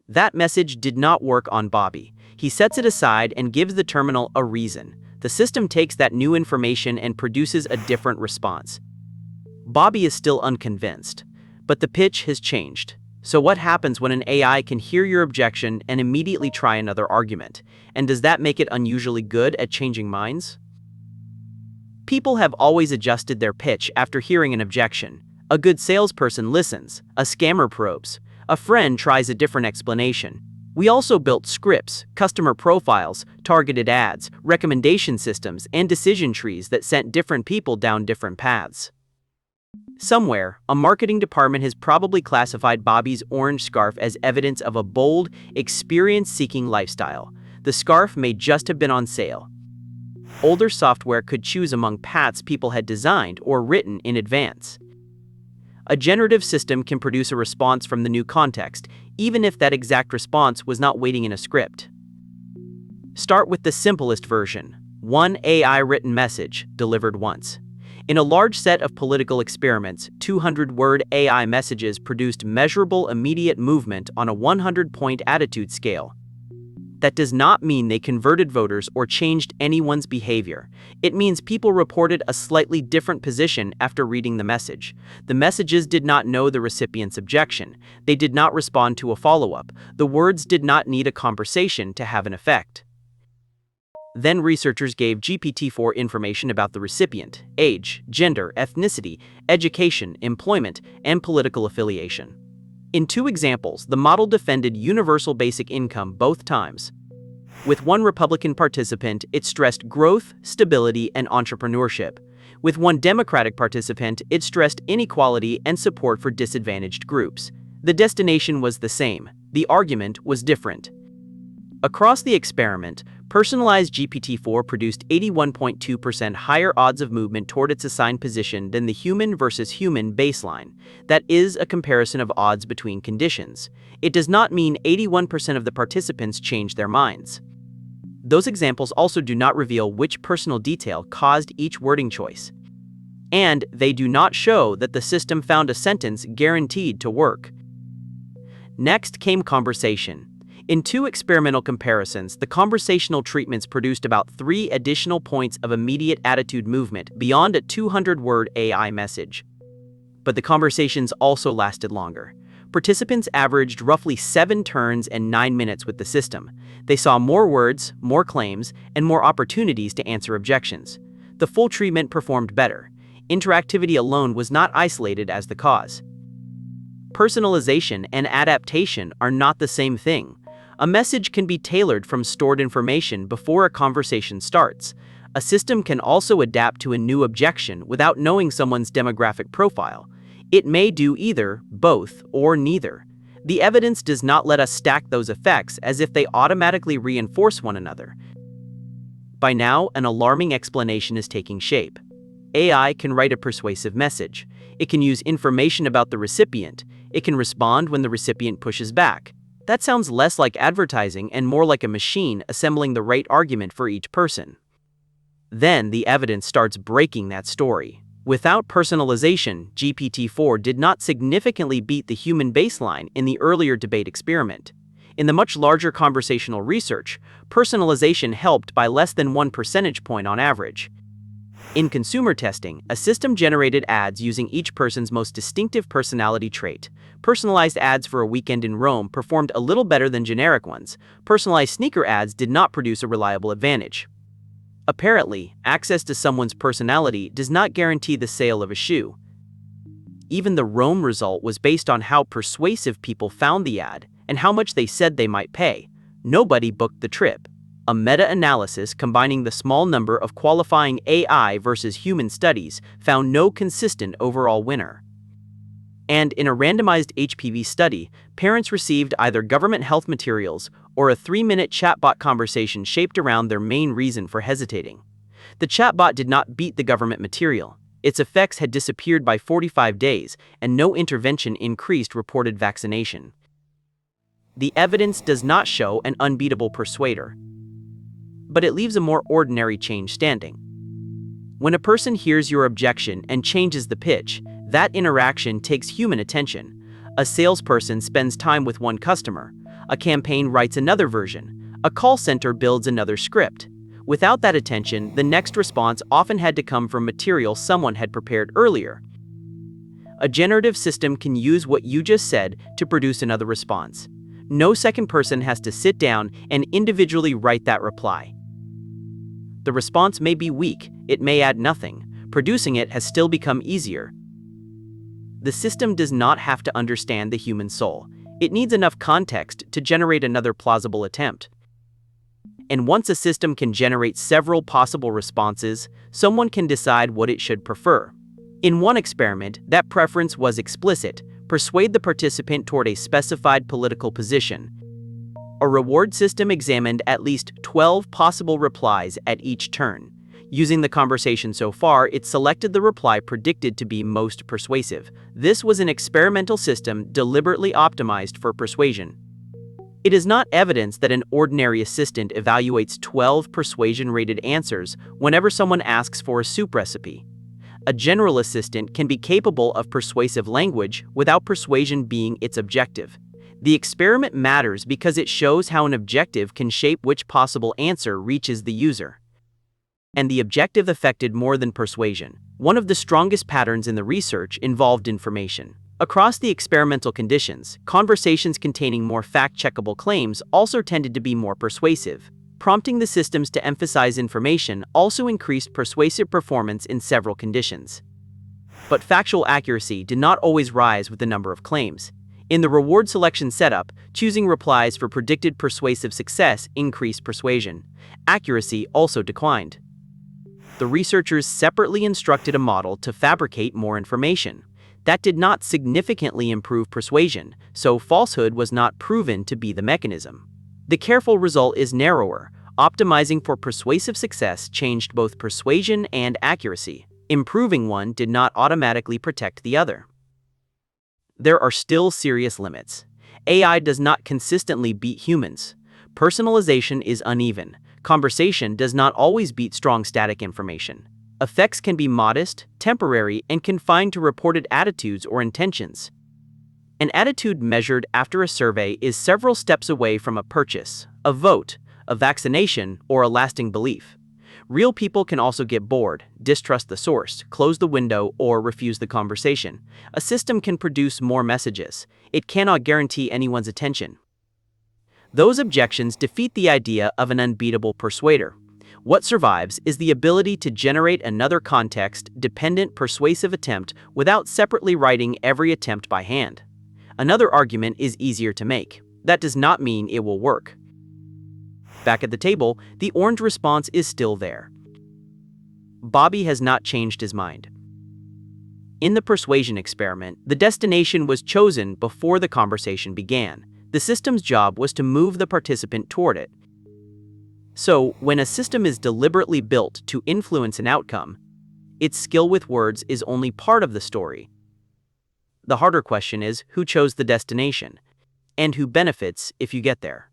That message did not work on Bobby. He sets it aside and gives the terminal a reason. The system takes that new information and produces a different response. Bobby is still unconvinced, but the pitch has changed. So what happens when an AI can hear your objection and immediately try another argument? And does that make it unusually good at changing minds? People have always adjusted their pitch after hearing an objection. A good salesperson listens, a scammer probes, a friend tries a different explanation. We also built scripts, customer profiles, targeted ads, recommendation systems, and decision trees that sent different people down different paths. Somewhere, a marketing department has probably classified Bobby's orange scarf as evidence of a bold, experience-seeking lifestyle. The scarf may just have been on sale. Older software could choose among paths people had designed or written in advance. A generative system can produce a response from the new context, even if that exact response was not waiting in a script. Start with the simplest version: one AI-written message, delivered once. In a large set of political experiments, 200-word AI messages produced measurable immediate movement on a 100-point attitude scale. That does not mean they converted voters or changed anyone's behavior. It means people reported a slightly different position after reading the message. The messages did not know the recipient's objection. They did not respond to a follow-up. The words did not need a conversation to have an effect. Then researchers gave GPT-4 information about the recipient: age, gender, ethnicity, education, employment, and political affiliation. In 2 examples, the model defended universal basic income both times. With one Republican participant, it stressed growth, stability, and entrepreneurship. With one Democratic participant, it stressed inequality and support for disadvantaged groups. The destination was the same. The argument was different. Across the experiment, personalized GPT-4 produced 81.2% higher odds of movement toward its assigned position than the human versus human baseline. That is a comparison of odds between conditions. It does not mean 81% of the participants changed their minds. Those examples also do not reveal which personal detail caused each wording choice. And they do not show that the system found a sentence guaranteed to work. Next came conversation. In 2 experimental comparisons, the conversational treatments produced about 3 additional points of immediate attitude movement beyond a 200-word AI message. But the conversations also lasted longer. Participants averaged roughly 7 turns and 9 minutes with the system. They saw more words, more claims, and more opportunities to answer objections. The full treatment performed better. Interactivity alone was not isolated as the cause. Personalization and adaptation are not the same thing. A message can be tailored from stored information before a conversation starts. A system can also adapt to a new objection without knowing someone's demographic profile. It may do either, both, or neither. The evidence does not let us stack those effects as if they automatically reinforce one another. By now, an alarming explanation is taking shape. AI can write a persuasive message. It can use information about the recipient. It can respond when the recipient pushes back. That sounds less like advertising and more like a machine assembling the right argument for each person. Then the evidence starts breaking that story. Without personalization, GPT-4 did not significantly beat the human baseline in the earlier debate experiment. In the much larger conversational research, personalization helped by less than 1 percentage point on average. In consumer testing, a system generated ads using each person's most distinctive personality trait. Personalized ads for a weekend in Rome performed a little better than generic ones. Personalized sneaker ads did not produce a reliable advantage. Apparently, access to someone's personality does not guarantee the sale of a shoe. Even the Rome result was based on how persuasive people found the ad and how much they said they might pay. Nobody booked the trip. A meta-analysis combining the small number of qualifying AI versus human studies found no consistent overall winner. And in a randomized HPV study, parents received either government health materials or a 3-minute chatbot conversation shaped around their main reason for hesitating. The chatbot did not beat the government material. Its effects had disappeared by 45 days, and no intervention increased reported vaccination. The evidence does not show an unbeatable persuader, but it leaves a more ordinary change standing. When a person hears your objection and changes the pitch, that interaction takes human attention. A salesperson spends time with one customer. A campaign writes another version. A call center builds another script. Without that attention, the next response often had to come from material someone had prepared earlier. A generative system can use what you just said to produce another response. No second person has to sit down and individually write that reply. The response may be weak, it may add nothing. Producing it has still become easier. The system does not have to understand the human soul. It needs enough context to generate another plausible attempt. And once a system can generate several possible responses, someone can decide what it should prefer. In one experiment, that preference was explicit: persuade the participant toward a specified political position. A reward system examined at least 12 possible replies at each turn. Using the conversation so far, it selected the reply predicted to be most persuasive. This was an experimental system deliberately optimized for persuasion. It is not evidence that an ordinary assistant evaluates 12 persuasion-rated answers whenever someone asks for a soup recipe. A general assistant can be capable of persuasive language without persuasion being its objective. The experiment matters because it shows how an objective can shape which possible answer reaches the user. And the objective affected more than persuasion. One of the strongest patterns in the research involved information. Across the experimental conditions, conversations containing more fact-checkable claims also tended to be more persuasive. Prompting the systems to emphasize information also increased persuasive performance in several conditions. But factual accuracy did not always rise with the number of claims. In the reward selection setup, choosing replies for predicted persuasive success increased persuasion. Accuracy also declined. The researchers separately instructed a model to fabricate more information. That did not significantly improve persuasion, so falsehood was not proven to be the mechanism. The careful result is narrower. Optimizing for persuasive success changed both persuasion and accuracy. Improving one did not automatically protect the other. There are still serious limits. AI does not consistently beat humans. Personalization is uneven. Conversation does not always beat strong static information. Effects can be modest, temporary, and confined to reported attitudes or intentions. An attitude measured after a survey is several steps away from a purchase, a vote, a vaccination, or a lasting belief. Real people can also get bored, distrust the source, close the window, or refuse the conversation. A system can produce more messages. It cannot guarantee anyone's attention. Those objections defeat the idea of an unbeatable persuader. What survives is the ability to generate another context-dependent persuasive attempt without separately writing every attempt by hand. Another argument is easier to make. That does not mean it will work. Back at the table, the orange response is still there. Bobby has not changed his mind. In the persuasion experiment, the destination was chosen before the conversation began. The system's job was to move the participant toward it. So, when a system is deliberately built to influence an outcome, its skill with words is only part of the story. The harder question is, who chose the destination? And who benefits if you get there?